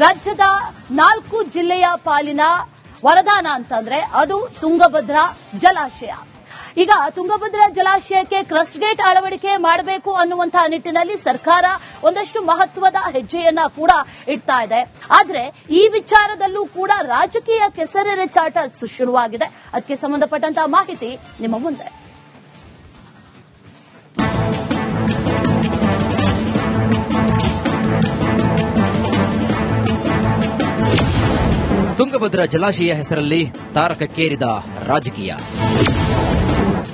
ರಾಜ್ಯದ 4 ಜಿಲ್ಲೆಯ ಪಾಲಿನ ವರದಾನ ಅಂತಂದ್ರೆ ಅದು ತುಂಗಭದ್ರಾ ಜಲಾಶಯ. ಈಗ ತುಂಗಭದ್ರಾ ಜಲಾಶಯಕ್ಕೆ ಕ್ರಸ್ಟ್ ಗೇಟ್ ಅಳವಡಿಕೆ ಮಾಡಬೇಕು ಅನ್ನುವಂತಹ ನಿಟ್ಟಿನಲ್ಲಿ ಸರ್ಕಾರ ಒಂದಷ್ಟು ಮಹತ್ವದ ಹೆಜ್ಜೆಯನ್ನ ಕೂಡ ಇಡ್ತಾ ಇದೆ. ಆದ್ರೆ ಈ ವಿಚಾರದಲ್ಲೂ ಕೂಡ ರಾಜಕೀಯ ಕೆಸರೆರಚಾಟ ಶುರುವಾಗಿದೆ. ಅದಕ್ಕೆ ಸಂಬಂಧಪಟ್ಟಂತಹ ಮಾಹಿತಿ ನಿಮ್ಮ ಮುಂದೆ. ತುಂಗಭದ್ರಾ ಜಲಾಶಯ ಹೆಸರಲ್ಲಿ ತಾರಕಕ್ಕೇರಿದ ರಾಜಕೀಯ.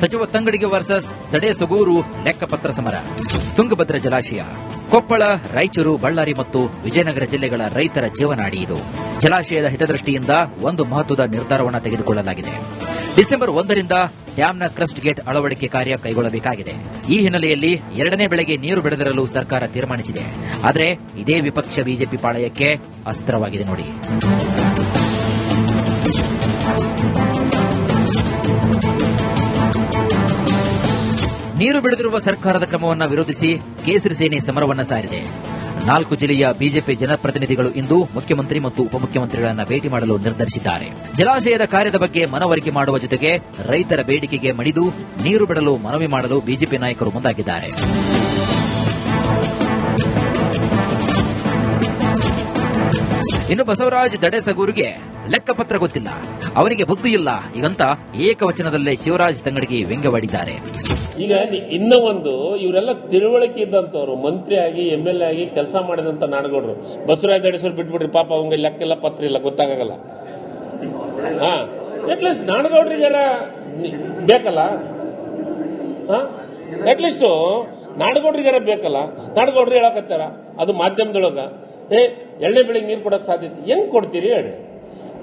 ಸಚಿವ ತಂಗಡಿಗೆ ವರ್ಸಸ್ ದಡೇಸೂಗೂರು ಲೆಕ್ಕಪತ್ರ ಸಮರ. ತುಂಗಭದ್ರಾ ಜಲಾಶಯ ಕೊಪ್ಪಳ, ರಾಯಚೂರು, ಬಳ್ಳಾರಿ ಮತ್ತು ವಿಜಯನಗರ ಜಿಲ್ಲೆಗಳ ರೈತರ ಜೀವನಾಡಿ ಇದು. ಜಲಾಶಯದ ಹಿತದೃಷ್ಟಿಯಿಂದ ಒಂದು ಮಹತ್ವದ ನಿರ್ಧಾರವನ್ನು ತೆಗೆದುಕೊಳ್ಳಲಾಗಿದೆ. ಡಿಸೆಂಬರ್ 1ರಿಂದ ಡ್ಯಾಂನ ಕ್ರಸ್ಟ್ ಗೇಟ್ ಅಳವಡಿಕೆ ಕಾರ್ಯ ಕೈಗೊಳ್ಳಬೇಕಾಗಿದೆ. ಈ ಹಿನ್ನೆಲೆಯಲ್ಲಿ 2ನೇ ಬೆಳೆಗೆ ನೀರು ಬಿಡದಿರಲು ಸರ್ಕಾರ ತೀರ್ಮಾನಿಸಿದೆ. ಆದರೆ ಇದೇ ವಿಪಕ್ಷ ಬಿಜೆಪಿ ಪಾಳಯಕ್ಕೆ ಅಸ್ತ್ರವಾಗಿದೆ ನೋಡಿ. ನೀರು ಬಿಡದಿರುವ ಸರ್ಕಾರದ ಕ್ರಮವನ್ನು ವಿರೋಧಿಸಿ ಕೇಸರಿ ಸೇನೆ ಸಮರವನ್ನು ಸಾರಿದೆ. 4 ಜಿಲ್ಲೆಯ ಬಿಜೆಪಿ ಜನಪ್ರತಿನಿಧಿಗಳು ಇಂದು ಮುಖ್ಯಮಂತ್ರಿ ಮತ್ತು ಉಪಮುಖ್ಯಮಂತ್ರಿಗಳನ್ನು ಭೇಟಿ ಮಾಡಲು ನಿರ್ಧರಿಸಿದ್ದಾರೆ. ಜಲಾಶಯದ ಕಾರ್ಯದ ಬಗ್ಗೆ ಮನವರಿಕೆ ಮಾಡುವ ಜೊತೆಗೆ ರೈತರ ಬೇಡಿಕೆಗೆ ಮಣಿದು ನೀರು ಬಿಡಲು ಮನವಿ ಮಾಡಲು ಬಿಜೆಪಿ ನಾಯಕರು ಮುಂದಾಗಿದ್ದಾರೆ. ಇನ್ನು ಬಸವರಾಜ್ ದಡೇಸಗೂರಿಗೆ ಲೆಕ್ಕಪತ್ರ ಗೊತ್ತಿಲ್ಲ, ಅವರಿಗೆ ಬುದ್ಧಿ ಇಲ್ಲ ಈಗಂತ ಏಕವಚನದಲ್ಲೇ ಶಿವರಾಜ್ ತಂಗಡಿಗೆ ವ್ಯಂಗ್ಯವಾಡಿದ್ದಾರೆ. ಈಗ ಇನ್ನ ಒಂದು ಇವರೆಲ್ಲ ತಿಳುವಳಿಕೆ ಇದ್ದಂತವ್ರು, ಮಂತ್ರಿ ಆಗಿ MLA ಆಗಿ ಕೆಲಸ ಮಾಡಿದಂತ ನಾಡಗೌಡರು. ಬಸವರಾಜ್ ದಡೇಸೂರು ಬಿಟ್ಬಿಡ್ರಿ ಪಾಪ, ಅವಂಗೆ ಲೆಕ್ಕೆಲ್ಲ ಪತ್ರ ಇಲ್ಲ, ಗೊತ್ತಾಗಲ್ಲ. ಅಟ್ಲೀಸ್ಟ್ ನಾಡಗೌಡರಿಗಾರ ಬೇಕಲ್ಲ, ಅಟ್ಲೀಸ್ಟ್ ನಾಡಗೌಡರಿಗಾರ ಬೇಕಲ್ಲ. ನಾಡಗೌಡರು ಹೇಳಕತ್ತಾರ ಅದು ಮಾಧ್ಯಮದೊಳಗ, 2ನೇ ಬೆಳೆಗೆ ನೀರು ಕೊಡಕ್ ಸಾಧ್ಯತೆ ಹೆಂಗ್ ಕೊಡ್ತೀರಿ ಹೇಳಿ.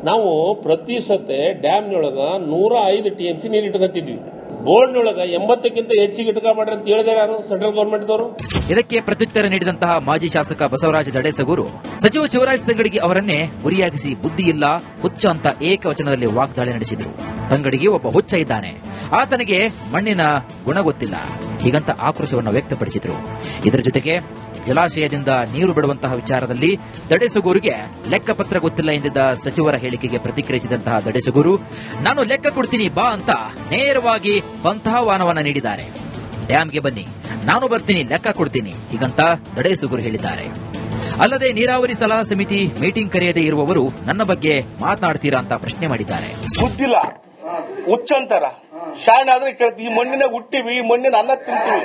ನಾವು ಪ್ರತಿ ಸತೆ ಡ್ಯಾಮ್ನೊಳಗ 105 TMC ನೀರು ಇಟ್ಕೊಂತಿದ್ವಿ. ಬೋರ್ಡ್ನೊಳಗ 80ಕ್ಕಿಂತ ಹೆಚ್ಚಿಗೆ ಇಟ್ಕೊಂಡ್ರಿ ಅಂತ ಹೇಳಿದಾರೆ ಯಾರು? ಸೆಂಟ್ರಲ್ ಗವರ್ಮೆಂಟ್ದವರು. ಇದಕ್ಕೆ ಪ್ರತ್ಯುತ್ತರ ನೀಡಿದಂತಹ ಮಾಜಿ ಶಾಸಕ ಬಸವರಾಜ ದಡೇಸಗೂರು ಸಚಿವ ಶಿವರಾಜ್ ತಂಗಡಿಗೆ ಅವರನ್ನೇ ಗುರಿಯಾಗಿಸಿ ಬುದ್ಧಿ ಇಲ್ಲ, ಹುಚ್ಚ ಅಂತ ಏಕವಚನದಲ್ಲಿ ವಾಗ್ದಾಳಿ ನಡೆಸಿದ್ರು. ತಂಗಡಿಗೆ ಒಬ್ಬ ಹುಚ್ಚ ಇದ್ದಾನೆ, ಆತನಿಗೆ ಮಣ್ಣಿನ ಗುಣ ಗೊತ್ತಿಲ್ಲ, ಹೀಗಂತ ಆಕ್ರೋಶವನ್ನು ವ್ಯಕ್ತಪಡಿಸಿದ್ರು. ಇದರ ಜೊತೆಗೆ ಜಲಾಶಯದಿಂದ ನೀರು ಬಿಡುವಂತಹ ವಿಚಾರದಲ್ಲಿ ದಡೇಸೂಗೂರಿಗೆ ಲೆಕ್ಕಪತ್ರ ಗೊತ್ತಿಲ್ಲ ಎಂದಿದ್ದ ಸಚಿವರ ಹೇಳಿಕೆಗೆ ಪ್ರತಿಕ್ರಿಯಿಸಿದಂತಹ ದಡೇಸೂಗೂರು, ನಾನು ಲೆಕ್ಕ ಕೊಡ್ತೀನಿ ಬಾ ಅಂತ ನೇರವಾಗಿ ಪಂಥಾಹ್ವಾನವನ್ನ ನೀಡಿದ್ದಾರೆ. ಡ್ಯಾಂಗೆ ಬನ್ನಿ, ನಾನು ಬರ್ತೀನಿ, ಲೆಕ್ಕ ಕೊಡ್ತೀನಿ, ಹೀಗಂತ ದಡೇಸೂಗೂರು ಹೇಳಿದ್ದಾರೆ. ಅಲ್ಲದೆ ನೀರಾವರಿ ಸಲಹಾ ಸಮಿತಿ ಮೀಟಿಂಗ್ ಕರೆಯದೇ ಇರುವವರು ನನ್ನ ಬಗ್ಗೆ ಮಾತನಾಡ್ತೀರಾ ಅಂತ ಪ್ರಶ್ನೆ ಮಾಡಿದ್ದಾರೆ. ಗೊತ್ತಿಲ್ಲ, ಹುಚ್ಚಂತಾರ, ಶಾಣೆ ಆದ್ರೆ ಕೇಳ್ತೀವಿ. ಈ ಮಣ್ಣಿನ ಹುಟ್ಟಿವಿ, ಈ ಮಣ್ಣಿನ ಅನ್ನ ತಿಂತೀವಿ.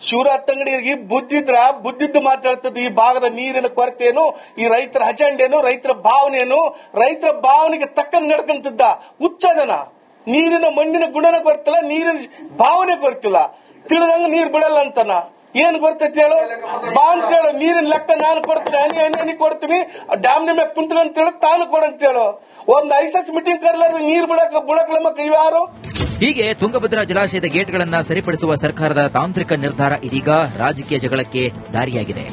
ಶಿವರಾಜ್ ತಂಗಡಿಗೆ ಬುದ್ಧಿದ್ರ ಬುದ್ಧಿದ್ದು ಮಾತಾಡ್ತದೆ. ಈ ಭಾಗದ ನೀರಿನ ಕೊರತೆಯನ್ನು, ಈ ರೈತರ ಅಜೆಂಡೇನು, ರೈತರ ಭಾವನೆಯನ್ನು, ರೈತರ ಭಾವನೆಗೆ ತಕ್ಕಂಗೆ ನಡ್ಕೊಂತಿದ್ದ ಹುಚ್ಚದನ. ನೀರಿನ ಮಣ್ಣಿನ ಗುಣನ ಗೊತ್ತಿಲ್ಲ, ನೀರಿನ ಭಾವನೆ ಗೊತ್ತಿಲ್ಲ, ತಿಳಿದಂಗ ನೀರು ಬಿಡಲ್ಲ ಅಂತನ. ಏನ್ ಗೊತ್ತೈತಿ ಹೇಳು, ಬಾ ಅಂತ ಹೇಳು, ನೀರಿನ ಲೆಕ್ಕ ನಾನು ಕೊಡ್ತೀನಿ, ಹನಿ ಕೊಡ್ತೀನಿ, ಡ್ಯಾಮ್ ಮೇಲೆ ಕುಂತೀನಿ ಅಂತ ಹೇಳಿ ತಾನು ಕೊಡಂತ ಹೇಳು. ಒಂದು ಐಸಸ್ ಮೀಟಿಂಗ್ ಕರ್ಲಾರ ನೀರು ಬಿಡಕ್ಲಮ್ಮ ಯಾರು? ಹೀಗೆ ತುಂಗಭದ್ರಾ ಜಲಾಶಯದ ಗೇಟ್ಗಳನ್ನು ಸರಿಪಡಿಸುವ ಸರ್ಕಾರದ ತಾಂತ್ರಿಕ ನಿರ್ಧಾರ ಇದೀಗ ರಾಜಕೀಯ ಜಗಳಕ್ಕೆ ದಾರಿಯಾಗಿದೆ.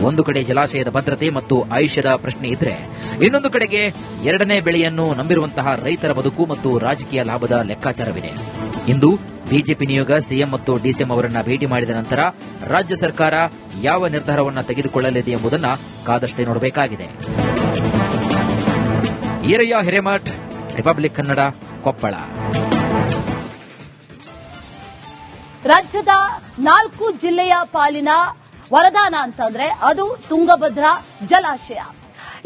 ಒಂದು ಕಡೆ ಜಲಾಶಯದ ಭದ್ರತೆ ಮತ್ತು ಆಯುಷ್ಯದ ಪ್ರಶ್ನೆ ಇದ್ರೆ, ಇನ್ನೊಂದು ಕಡೆಗೆ 2ನೇ ಬೆಳೆಯನ್ನು ನಂಬಿರುವಂತಹ ರೈತರ ಬದುಕು ಮತ್ತು ರಾಜಕೀಯ ಲಾಭದ ಲೆಕ್ಕಾಚಾರವಿದೆ. ಇಂದು ಬಿಜೆಪಿ ನಿಯೋಗ ಸಿಎಂ ಮತ್ತು ಡಿಸಿಎಂ ಅವರನ್ನ ಭೇಟಿ ಮಾಡಿದ ನಂತರ ರಾಜ್ಯ ಸರ್ಕಾರ ಯಾವ ನಿರ್ಧಾರವನ್ನು ತೆಗೆದುಕೊಳ್ಳಲಿದೆ ಎಂಬುದನ್ನು ಕಾದಷ್ಟೇ ನೋಡಬೇಕಾಗಿದೆ. ಈರಯ್ಯ ಹಿರೇಮಠ್, ರಿಪಬ್ಲಿಕ್ ಕನ್ನಡ, ಕೊಪ್ಪಳ. ರಾಜ್ಯದ 4 ಜಿಲ್ಲೆಯ ಪಾಲಿನ ವರದಾನ ಅಂತಂದ್ರೆ ಅದು ತುಂಗಭದ್ರಾ ಜಲಾಶಯ.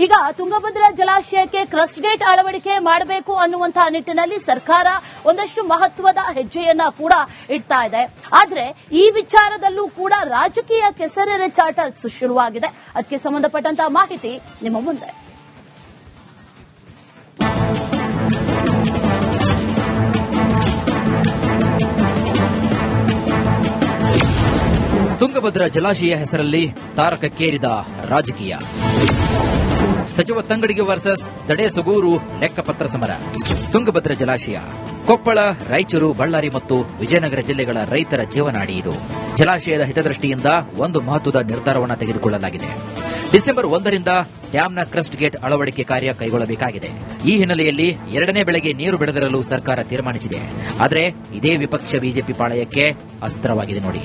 ಈಗ ತುಂಗಭದ್ರಾ ಜಲಾಶಯಕ್ಕೆ ಕ್ರಸ್ಟ್ ಗೇಟ್ ಅಳವಡಿಕೆ ಮಾಡಬೇಕು ಅನ್ನುವಂತಹ ನಿಟ್ಟಿನಲ್ಲಿ ಸರ್ಕಾರ ಒಂದಷ್ಟು ಮಹತ್ವದ ಹೆಜ್ಜೆಯನ್ನ ಕೂಡ ಇಡ್ತಾ ಇದೆ. ಆದ್ರೆ ಈ ವಿಚಾರದಲ್ಲೂ ಕೂಡ ರಾಜಕೀಯ ಕೆಸರೆರಚಾಟ ಶುರುವಾಗಿದೆ. ಅದಕ್ಕೆ ಸಂಬಂಧಪಟ್ಟಂತಹ ಮಾಹಿತಿ ನಿಮ್ಮ ಮುಂದೆ. ತುಂಗಭದ್ರಾ ಜಲಾಶಯ ಹೆಸರಲ್ಲಿ ತಾರಕಕ್ಕೇರಿದ ರಾಜಕೀಯ. ಸಚಿವ ತಂಗಡಿಗೆ ವರ್ಸಸ್ ದಡೇಸೂಗೂರು ಲೆಕ್ಕಪತ್ರ ಸಮರ. ತುಂಗಭದ್ರಾ ಜಲಾಶಯ ಕೊಪ್ಪಳ, ರಾಯಚೂರು, ಬಳ್ಳಾರಿ ಮತ್ತು ವಿಜಯನಗರ ಜಿಲ್ಲೆಗಳ ರೈತರ ಜೀವನಾಡಿ ಇದು. ಜಲಾಶಯದ ಹಿತದೃಷ್ಟಿಯಿಂದ ಒಂದು ಮಹತ್ವದ ನಿರ್ಧಾರವನ್ನು ತೆಗೆದುಕೊಳ್ಳಲಾಗಿದೆ. ಡಿಸೆಂಬರ್ 1ರಿಂದ ಡ್ಯಾಂನ ಕ್ರಸ್ಟ್ ಗೇಟ್ ಅಳವಡಿಕೆ ಕಾರ್ಯ ಕೈಗೊಳ್ಳಬೇಕಾಗಿದೆ. ಈ ಹಿನ್ನೆಲೆಯಲ್ಲಿ 2ನೇ ಬೆಳೆಗೆ ನೀರು ಬಿಡದಿರಲು ಸರ್ಕಾರ ತೀರ್ಮಾನಿಸಿದೆ. ಆದರೆ ಇದೇ ವಿಪಕ್ಷ ಬಿಜೆಪಿ ಪಾಳಯಕ್ಕೆ ಅಸ್ತ್ರವಾಗಿದೆ ನೋಡಿ.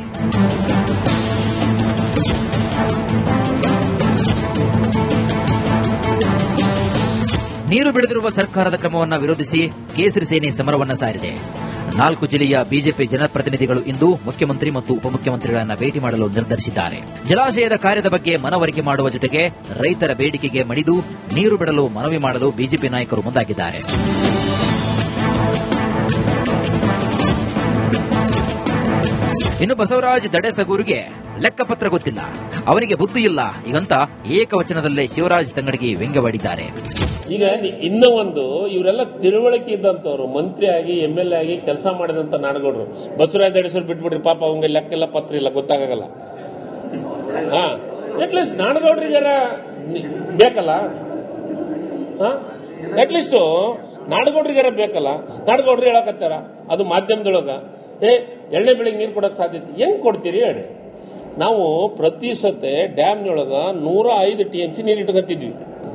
ನೀರು ಬಿಡದಿರುವ ಸರ್ಕಾರದ ಕ್ರಮವನ್ನು ವಿರೋಧಿಸಿ ಕೇಸರಿ ಸೇನೆ ಸಮರವನ್ನ ಸಾರಿದೆ. 4 ಜಿಲ್ಲೆಯ ಬಿಜೆಪಿ ಜನಪ್ರತಿನಿಧಿಗಳು ಇಂದು ಮುಖ್ಯಮಂತ್ರಿ ಮತ್ತು ಉಪಮುಖ್ಯಮಂತ್ರಿಗಳನ್ನ ಭೇಟಿ ಮಾಡಲು ನಿರ್ಧರಿಸಿದ್ದಾರೆ. ಜಲಾಶಯದ ಕಾರ್ಯದ ಬಗ್ಗೆ ಮನವರಿಕೆ ಮಾಡುವ ಜೊತೆಗೆ ರೈತರ ಬೇಡಿಕೆಗೆ ಮಣಿದು ನೀರು ಬಿಡಲು ಮನವಿ ಮಾಡಲು ಬಿಜೆಪಿ ನಾಯಕರು ಮುಂದಾಗಿದ್ದಾರೆ. ಇನ್ನು ಬಸವರಾಜ್ ದಡೇಸಗೂರಿಗೆ ಲೆಕ್ಕಪತ್ರ ಗೊತ್ತಿಲ್ಲ, ಅವನಿಗೆ ಬುದ್ಧಿ ಇಲ್ಲ ಈಗಂತ ಏಕವಚನದಲ್ಲೇ ಶಿವರಾಜ್ ತಂಗಡಗಿ ವ್ಯಂಗ್ಯವಾಡಿದ್ದಾರೆ. ಈಗ ಇನ್ನೂ ಒಂದು, ಇವರೆಲ್ಲ ತಿಳುವಳಿಕೆ ಇದ್ದಂತವ್ರು, ಮಂತ್ರಿ ಆಗಿ MLA ಆಗಿ ಕೆಲಸ ಮಾಡಿದಂತ ನಾಡಗೌಡರು. ಬಸವರಾಜ್ ದಡೇಸೂರು ಬಿಟ್ಬಿಡ್ರಿ, ಪಾಪ ಅವಂಗೆ ಲೆಕ್ಕ ಇಲ್ಲ, ಪತ್ರ ಇಲ್ಲ, ಗೊತ್ತಾಗಲ್ಲ. ಅಟ್ಲೀಸ್ಟ್ ನಾಡಗೌಡರಿಗಾರ ಬೇಕಲ್ಲ, ಅಟ್ಲೀಸ್ಟ್ ನಾಡಗೌಡರಿಗಾರ ಬೇಕಲ್ಲ. ನಾಡಗೌಡರು ಹೇಳಕತ್ತಾರ ಅದು ಮಾಧ್ಯಮದೊಳಗ, ಎಣ್ಣೆ ಬೆಳಿಗ್ಗೆ ನೀರು ಕೊಡಕ್ ಸಾಧ್ಯತೆ ಹೆಂಗ್ ಕೊಡ್ತೀರಿ ಹೇಳಿ. ನಾವು ಪ್ರತಿ ಸತೆ ಡ್ಯಾಮ್ನೊಳಗ 105 TMC ನೀರು ಇಟ್ಕೊತಿದ್ವಿ.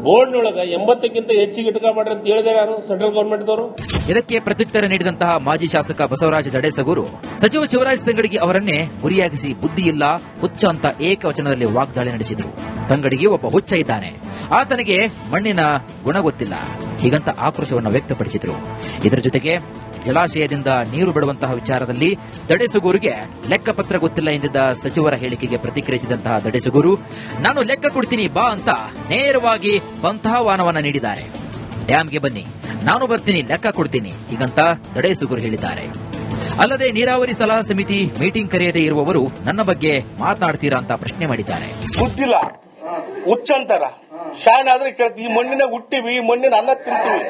ಬೋರ್ಡ್ನೊಳಗ 80ಕ್ಕಿಂತ ಹೆಚ್ಚಿಗೆ ಇಟ್ಕೋಬೇಡ್ರಿ ಅಂತ ಹೇಳಿದಾರೆ ಯಾರು? ಸೆಂಟ್ರಲ್ ಗವರ್ಮೆಂಟ್ದವರು. ಇದಕ್ಕೆ ಪ್ರತ್ಯುತ್ತರ ನೀಡಿದಂತಹ ಮಾಜಿ ಶಾಸಕ ಬಸವರಾಜ ದಡೇಸಗೂರು ಸಚಿವ ಶಿವರಾಜ್ ತಂಗಡಗಿ ಅವರನ್ನೇ ಗುರಿಯಾಗಿಸಿ ಬುದ್ಧಿ ಇಲ್ಲ, ಹುಚ್ಚ ಅಂತ ಏಕವಚನದಲ್ಲಿ ವಾಗ್ದಾಳಿ ನಡೆಸಿದರು. ತಂಗಡಗಿ ಒಬ್ಬ ಹುಚ್ಚ ಇದ್ದಾನೆ, ಆತನಿಗೆ ಮಣ್ಣಿನ ಗುಣ ಗೊತ್ತಿಲ್ಲ ಹೀಗಂತ ಆಕ್ರೋಶವನ್ನು ವ್ಯಕ್ತಪಡಿಸಿದರು. ಇದರ ಜೊತೆಗೆ ಜಲಾಶಯದಿಂದ ನೀರು ಬಿಡುವಂತಹ ವಿಚಾರದಲ್ಲಿ ದಡೇಸಗೂರಿಗೆ ಲೆಕ್ಕಪತ್ರ ಗೊತ್ತಿಲ್ಲ ಎಂದಿದ್ದ ಸಚಿವರ ಹೇಳಿಕೆಗೆ ಪ್ರತಿಕ್ರಿಯಿಸಿದಂತಹ ದಡೇಸಗೂರು, ನಾನು ಲೆಕ್ಕ ಕೊಡ್ತೀನಿ ಬಾ ಅಂತ ನೇರವಾಗಿ ಪಂಥಾಹ್ವಾನವನ್ನ ನೀಡಿದ್ದಾರೆ. ಡ್ಯಾಂಗೆ ಬನ್ನಿ, ನಾನು ಬರ್ತೀನಿ, ಲೆಕ್ಕ ಕೊಡ್ತೀನಿ ಹೀಗಂತ ದಡೇಸಗೂರು ಹೇಳಿದ್ದಾರೆ. ಅಲ್ಲದೆ ನೀರಾವರಿ ಸಲಹಾ ಸಮಿತಿ ಮೀಟಿಂಗ್ ಕರೆಯದೇ ಇರುವವರು ನನ್ನ ಬಗ್ಗೆ ಮಾತನಾಡ್ತೀರಾ ಅಂತ ಪ್ರಶ್ನೆ ಮಾಡಿದ್ದಾರೆ. ಬುದ್ಧಿಲ್ಲ, ಹುಚ್ಚಂತಾರ, ಶಾಣೆ ಆದ್ರೆ ಕೇಳ್ತೀವಿ. ಈ ಮಣ್ಣಿನ ಹುಟ್ಟಿವಿ, ಈ ಮಣ್ಣಿನ ಅನ್ನ ತಿಂತೀವಿ.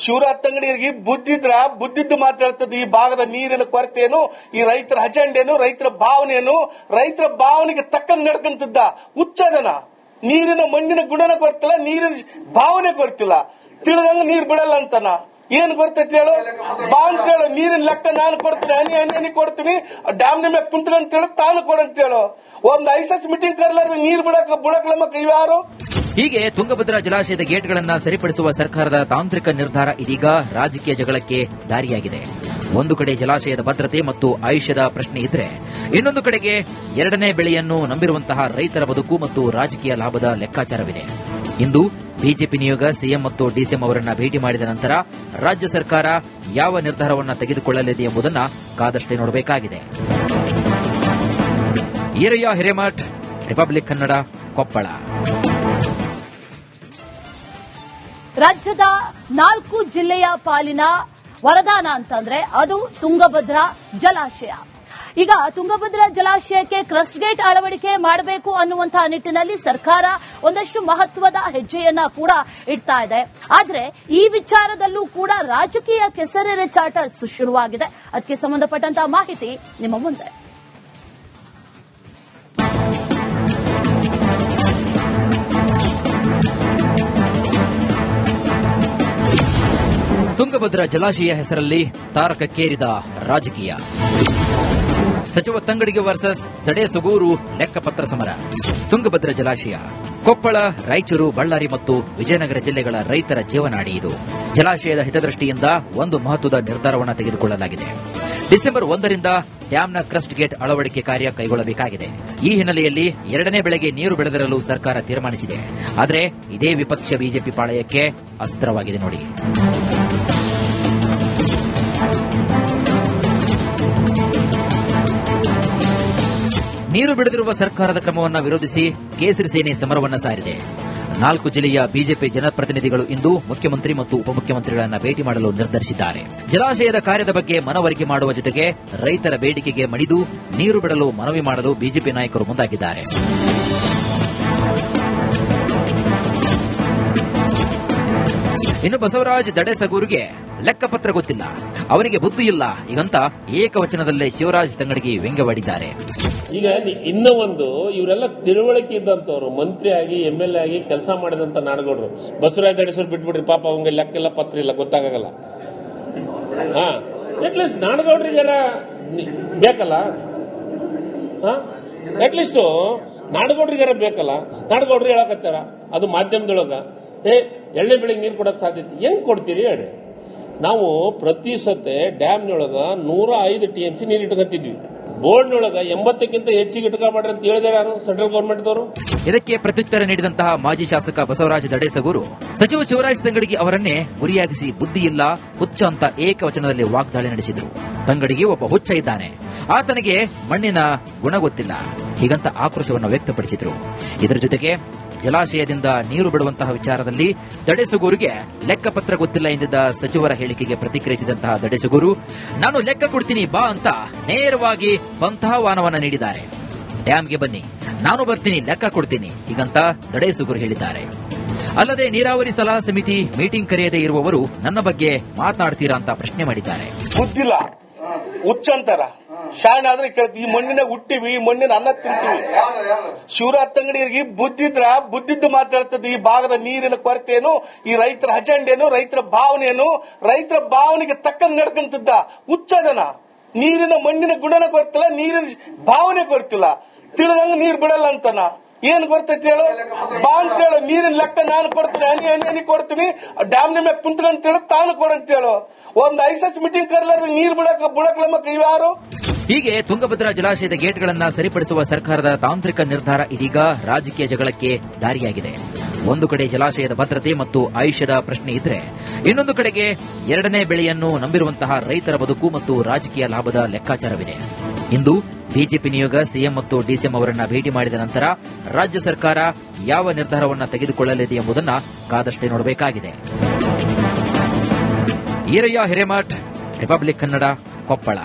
ಶಿವರಾಜ್ ತಂಗಡಿಯರಿಗೆ ಬುದ್ಧಿದ್ರ ಬುದ್ಧಿದ್ದು ಮಾತಾಡ್ತದೆ. ಈ ಭಾಗದ ನೀರಿನ ಕೊರತೆಯನ್ನು, ಈ ರೈತರ ಅಜೆಂಡೇನು, ರೈತರ ಭಾವನೆಯನ್ನು, ರೈತರ ಭಾವನೆಗೆ ತಕ್ಕಂಗೆ ನಡ್ಕೊಂತಿದ್ದ ಹುಚ್ಚದನ. ನೀರಿನ ಮಣ್ಣಿನ ಗುಣನ ಕೊರತಿಲ್ಲ, ನೀರಿನ ಭಾವನೆ ಕೊರತಿಲ್ಲ. ತಿಳಿದಂಗ ನೀರ್ ಬಿಡಲ್ಲ ಅಂತನ. ಏನ್ ಗೊತ್ತೈತಿ ಹೇಳು, ಬಾ ಅಂತ ಹೇಳು, ನೀರಿನ ಲೆಕ್ಕ ನಾನು ಕೊಡ್ತೀನಿ, ಹನಿ ಕೊಡ್ತೀನಿ, ಡ್ಯಾಮ್ ಮೇಲೆ ಕುಂತ್ಕೊಂತ ಹೇಳು, ತಾನು ಕೊಡಂತ ಹೇಳು. ಒಂದು ಐಸಸ್ ಮೀಟಿಂಗ್ ಕರ್ಲಾರ್ದು ನೀರ್ ಬಿಡಕ್ಲಮ್ಮ ಯಾರು? ಹೀಗೆ ತುಂಗಭದ್ರಾ ಜಲಾಶಯದ ಗೇಟ್ಗಳನ್ನು ಸರಿಪಡಿಸುವ ಸರ್ಕಾರದ ತಾಂತ್ರಿಕ ನಿರ್ಧಾರ ಇದೀಗ ರಾಜಕೀಯ ಜಗಳಕ್ಕೆ ದಾರಿಯಾಗಿದೆ. ಒಂದು ಕಡೆ ಜಲಾಶಯದ ಭದ್ರತೆ ಮತ್ತು ಆಯುಷ್ಯದ ಪ್ರಶ್ನೆ ಇದ್ರೆ, ಇನ್ನೊಂದು ಕಡೆಗೆ ಎರಡನೇ ಬೆಳೆಯನ್ನು ನಂಬಿರುವಂತಹ ರೈತರ ಬದುಕು ಮತ್ತು ರಾಜಕೀಯ ಲಾಭದ ಲೆಕ್ಕಾಚಾರವಿದೆ. ಇಂದು ಬಿಜೆಪಿ ನಿಯೋಗ ಸಿಎಂ ಮತ್ತು ಡಿಸಿಎಂ ಅವರನ್ನ ಭೇಟಿ ಮಾಡಿದ ನಂತರ ರಾಜ್ಯ ಸರ್ಕಾರ ಯಾವ ನಿರ್ಧಾರವನ್ನು ತೆಗೆದುಕೊಳ್ಳಲಿದೆ ಎಂಬುದನ್ನು ಕಾದಷ್ಟೇ ನೋಡಬೇಕಾಗಿದೆ. ಈರಯ್ಯ ಹಿರೇಮಠ್, ರಿಪಬ್ಲಿಕ್ ಕನ್ನಡ, ಕೊಪ್ಪಳ. ರಾಜ್ಯದ 4 ಜಿಲ್ಲೆಯ ಪಾಲಿನ ವರದಾನ ಅಂತಂದ್ರೆ ಅದು ತುಂಗಭದ್ರಾ ಜಲಾಶಯ. ಈಗ ತುಂಗಭದ್ರಾ ಜಲಾಶಯಕ್ಕೆ ಕ್ರಸ್ಟ್ ಗೇಟ್ ಅಳವಡಿಕೆ ಮಾಡಬೇಕು ಅನ್ನುವಂತಹ ನಿಟ್ಟಿನಲ್ಲಿ ಸರ್ಕಾರ ಒಂದಷ್ಟು ಮಹತ್ವದ ಹೆಜ್ಜೆಯನ್ನ ಕೂಡ ಇಡ್ತಾ ಇದೆ. ಆದ್ರೆ ಈ ವಿಚಾರದಲ್ಲೂ ಕೂಡ ರಾಜಕೀಯ ಕೆಸರೆರೆಚಾಟ ಶುರುವಾಗಿದೆ. ಅದಕ್ಕೆ ಸಂಬಂಧಪಟ್ಟಂತಹ ಮಾಹಿತಿ ನಿಮ್ಮ ಮುಂದೆ. ತುಂಗಭದ್ರಾ ಜಲಾಶಯ ಹೆಸರಲ್ಲಿ ತಾರಕಕ್ಕೇರಿದ ರಾಜಕೀಯ. ಸಚಿವ ತಂಗಡಗಿ ವರ್ಸಸ್ ದಡೇಸಗೂರು ಲೆಕ್ಕಪತ್ರ ಸಮರ. ತುಂಗಭದ್ರಾ ಜಲಾಶಯ ಕೊಪ್ಪಳ, ರಾಯಚೂರು, ಬಳ್ಳಾರಿ ಮತ್ತು ವಿಜಯನಗರ ಜಿಲ್ಲೆಗಳ ರೈತರ ಜೀವನಾಡಿ ಇದು. ಜಲಾಶಯದ ಹಿತದೃಷ್ಟಿಯಿಂದ ಒಂದು ಮಹತ್ವದ ನಿರ್ಧಾರವನ್ನು ತೆಗೆದುಕೊಳ್ಳಲಾಗಿದೆ. ಡಿಸೆಂಬರ್ 1ರಿಂದ ಡ್ಯಾಂನ ಕ್ರಸ್ಟ್ ಗೇಟ್ ಅಳವಡಿಕೆ ಕಾರ್ಯ ಕೈಗೊಳ್ಳಬೇಕಾಗಿದೆ. ಈ ಹಿನ್ನೆಲೆಯಲ್ಲಿ ಎರಡನೇ ಬೆಳೆಗೆ ನೀರು ಬಿಡದಿರಲು ಸರ್ಕಾರ ತೀರ್ಮಾನಿಸಿದೆ. ಆದರೆ ಇದೇ ವಿಪಕ್ಷ ಬಿಜೆಪಿ ಪಾಳಯಕ್ಕೆ ಅಸ್ತ್ರವಾಗಿದೆ ನೋಡಿ. ನೀರು ಬಿಡದಿರುವ ಸರ್ಕಾರದ ಕ್ರಮವನ್ನು ವಿರೋಧಿಸಿ ಕೇಸರಿ ಸೇನೆ ಸಮರವನ್ನ ಸಾರಿದೆ. 4 ಜಿಲ್ಲೆಯ ಬಿಜೆಪಿ ಜನಪ್ರತಿನಿಧಿಗಳು ಇಂದು ಮುಖ್ಯಮಂತ್ರಿ ಮತ್ತು ಉಪಮುಖ್ಯಮಂತ್ರಿಗಳನ್ನ ಭೇಟಿ ಮಾಡಲು ನಿರ್ಧರಿಸಿದ್ದಾರೆ. ಜಲಾಶಯದ ಕಾರ್ಯದ ಬಗ್ಗೆ ಮನವರಿಕೆ ಮಾಡುವ ಜೊತೆಗೆ ರೈತರ ಬೇಡಿಕೆಗೆ ಮಣಿದು ನೀರು ಬಿಡಲು ಮನವಿ ಮಾಡಲು ಬಿಜೆಪಿ ನಾಯಕರು ಮುಂದಾಗಿದ್ದಾರೆ. ಇನ್ನು ಬಸವರಾಜ್ ದಡೇಸಗೂರಿಗೆ ಲೆಕ್ಕಪತ್ರ ಗೊತ್ತಿಲ್ಲ, ಅವನಿಗೆ ಬುದ್ಧಿ ಇಲ್ಲ ಈಗಂತ ಏಕವಚನದಲ್ಲೇ ಶಿವರಾಜ್ ತಂಗಡಗಿ ವ್ಯಂಗ್ಯವಾಡಿದ್ದಾರೆ. ಈಗ ಇನ್ನೂ ಒಂದು, ಇವರೆಲ್ಲ ತಿಳುವಳಿಕೆ ಇದ್ದಂತವ್ರು, ಮಂತ್ರಿ ಆಗಿ MLA ಆಗಿ ಕೆಲಸ ಮಾಡಿದಂತ ನಾಡಗೌಡರು. ಬಸವರಾಜ್ ದಡೇಸೂರು ಬಿಟ್ಬಿಡ್ರಿ, ಪಾಪ ಅವಂಗೆ ಲೆಕ್ಕ ಇಲ್ಲ, ಪತ್ರ ಇಲ್ಲ, ಗೊತ್ತಾಗಲ್ಲ. ಅಟ್ಲೀಸ್ಟ್ ನಾಡಗೌಡರಿಗಾರ ಬೇಕಲ್ಲ, ಅಟ್ಲೀಸ್ಟ್ ನಾಡಗೌಡರಿಗಾರ ಬೇಕಲ್ಲ. ನಾಡಗೌಡರು ಹೇಳಕತ್ತಾರ ಅದು ಮಾಧ್ಯಮದೊಳಗ, ಎಣ್ಣೆ ಬೆಳಿಗ್ಗೆ ನೀರು ಕೊಡಕ್ ಸಾಧ್ಯತೆ ಹೆಂಗ್ ಕೊಡ್ತೀರಿ ಹೇಳಿ. ನಾವು ಪ್ರತಿ ಸತೆ ಡ್ಯಾಮ್ನೊಳಗ 105 TMC ನೀರು ಇಟ್ಕೊತಿದ್ವಿ. ಬೋರ್ಡ್ನೊಳಗ 80ಕ್ಕಿಂತ ಹೆಚ್ಚಿಗೆ ಇಟ್ಕೊಬೇಡ್ರಿ ಅಂತ ಹೇಳಿದಾರೆ ಯಾರು ಸೆಂಟ್ರಲ್ ಗೌರ್ಮೆಂಟ್ದವರು. ಇದಕ್ಕೆ ಪ್ರತ್ಯುತ್ತರ ನೀಡಿದಂತಹ ಮಾಜಿ ಶಾಸಕ ಬಸವರಾಜ ದಡೇಸಗೂರು ಸಚಿವ ಶಿವರಾಜ ತಂಗಡಿಗೆ ಅವರನ್ನೇ ಗುರಿಯಾಗಿಸಿ ಬುದ್ಧಿ ಇಲ್ಲ, ಹುಚ್ಚ ಅಂತ ಏಕವಚನದಲ್ಲಿ ವಾಗ್ದಾಳಿ ನಡೆಸಿದರು. ತಂಗಡಿಗೆ ಒಬ್ಬ ಹುಚ್ಚ ಇದ್ದಾನೆ, ಆತನಿಗೆ ಮಣ್ಣಿನ ಗುಣ ಗೊತ್ತಿಲ್ಲ, ಹೀಗಂತ ಆಕ್ರೋಶವನ್ನು ವ್ಯಕ್ತಪಡಿಸಿದರು. ಇದರ ಜೊತೆಗೆ ಜಲಾಶಯದಿಂದ ನೀರು ಬಿಡುವಂತಹ ವಿಚಾರದಲ್ಲಿ ದಡೇಸಗೂರಿಗೆ ಲೆಕ್ಕಪತ್ರ ಗೊತ್ತಿಲ್ಲ ಎಂದಿದ್ದ ಸಚಿವರ ಹೇಳಿಕೆಗೆ ಪ್ರತಿಕ್ರಿಯಿಸಿದಂತಹ ದಡೇಸಗೂರು, ನಾನು ಲೆಕ್ಕ ಕೊಡ್ತೀನಿ ಬಾ ಅಂತ ನೇರವಾಗಿ ಪಂಥಾಹ್ವಾನವನ್ನ ನೀಡಿದ್ದಾರೆ. ಡ್ಯಾಂಗೆ ಬನ್ನಿ, ನಾನು ಬರ್ತೀನಿ, ಲೆಕ್ಕ ಕೊಡ್ತೀನಿ, ಹೀಗಂತ ದಡೇಸಗೂರು ಹೇಳಿದ್ದಾರೆ. ಅಲ್ಲದೆ ನೀರಾವರಿ ಸಲಹಾ ಸಮಿತಿ ಮೀಟಿಂಗ್ ಕರೆಯದೇ ಇರುವವರು ನನ್ನ ಬಗ್ಗೆ ಮಾತನಾಡ್ತೀರಾ ಅಂತ ಪ್ರಶ್ನೆ ಮಾಡಿದ್ದಾರೆ. ಬುದ್ಧಿಲ್ಲ, ಹುಚ್ಚಂತಾರ, ಶಾಣೆ ಆದ್ರೆ ಕೇಳ್ತೀವಿ. ಈ ಮಣ್ಣಿನ ಹುಟ್ಟಿವಿ, ಈ ಮಣ್ಣಿನ ಅನ್ನ ತಿಂತೀವಿ. ಶಿವರಾಜ್ ತಂಗಡಿಗೆ ಬುದ್ಧಿದ್ದು ಮಾತಾಡ್ತದೆ. ಈ ಭಾಗದ ನೀರಿನ ಕೊರತೆ ಏನು, ಈ ರೈತರ ಅಜೆಂಡೇನು, ರೈತರ ಭಾವನೆ ಏನು, ರೈತರ ಭಾವನೆಗೆ ತಕ್ಕಂಗೆ ನಡ್ಕೊಂತಿದ್ದ ಹುಚ್ಚದನ. ನೀರಿನ ಮಣ್ಣಿನ ಗುಣನ ಕೊರತಿಲ್ಲ, ನೀರಿನ ಭಾವನೆ ಕೊರತಿಲ್ಲ, ತಿಳಿದಂಗ ನೀರ್ ಬಿಡಲ್ಲ ಅಂತನ. ಏನ್ ಕೊಡ್ತೈತಿ ಹೇಳು, ಬಾ ಅಂತ ಹೇಳು, ನೀರಿನ ಲೆಕ್ಕ ನಾನು ಕೊಡ್ತೀನಿ, ಹನಿ ಕೊಡ್ತೀನಿ, ಡ್ಯಾಮ್ ನ ಮ್ಯಾಗ ಕುಂತ್ಕೊಂತ ಹೇಳು, ತಾನು ಕೊಡಂತ ಹೇಳು. ಒಂದು ಐಸಸ್ ಮೀಟಿಂಗ್ ಕರೆಲಾರ ನೀರ್ ಬಿಡಕ್ಲಮ್ಮ ಯಾರು? ಹೀಗೆ ತುಂಗಭದ್ರಾ ಜಲಾಶಯದ ಗೇಟ್ಗಳನ್ನು ಸರಿಪಡಿಸುವ ಸರ್ಕಾರದ ತಾಂತ್ರಿಕ ನಿರ್ಧಾರ ಇದೀಗ ರಾಜಕೀಯ ಜಗಳಕ್ಕೆ ದಾರಿಯಾಗಿದೆ. ಒಂದು ಕಡೆ ಜಲಾಶಯದ ಭದ್ರತೆ ಮತ್ತು ಆಯುಷ್ಯದ ಪ್ರಶ್ನೆ ಇದ್ರೆ, ಇನ್ನೊಂದು ಕಡೆಗೆ ಎರಡನೇ ಬೆಳೆಯನ್ನು ನಂಬಿರುವಂತಹ ರೈತರ ಬದುಕು ಮತ್ತು ರಾಜಕೀಯ ಲಾಭದ ಲೆಕ್ಕಾಚಾರವಿದೆ. ಇಂದು ಬಿಜೆಪಿ ನಿಯೋಗ ಸಿಎಂ ಮತ್ತು ಡಿಸಿಎಂ ಅವರನ್ನ ಭೇಟಿ ಮಾಡಿದ ನಂತರ ರಾಜ್ಯ ಸರ್ಕಾರ ಯಾವ ನಿರ್ಧಾರವನ್ನು ತೆಗೆದುಕೊಳ್ಳಲಿದೆ ಎಂಬುದನ್ನು ಕಾದಷ್ಟೇ ನೋಡಬೇಕಾಗಿದೆ. ಈರಯ್ಯ ಹಿರೇಮಠ್, ರಿಪಬ್ಲಿಕ್ ಕನ್ನಡ, ಕೊಪ್ಪಳ.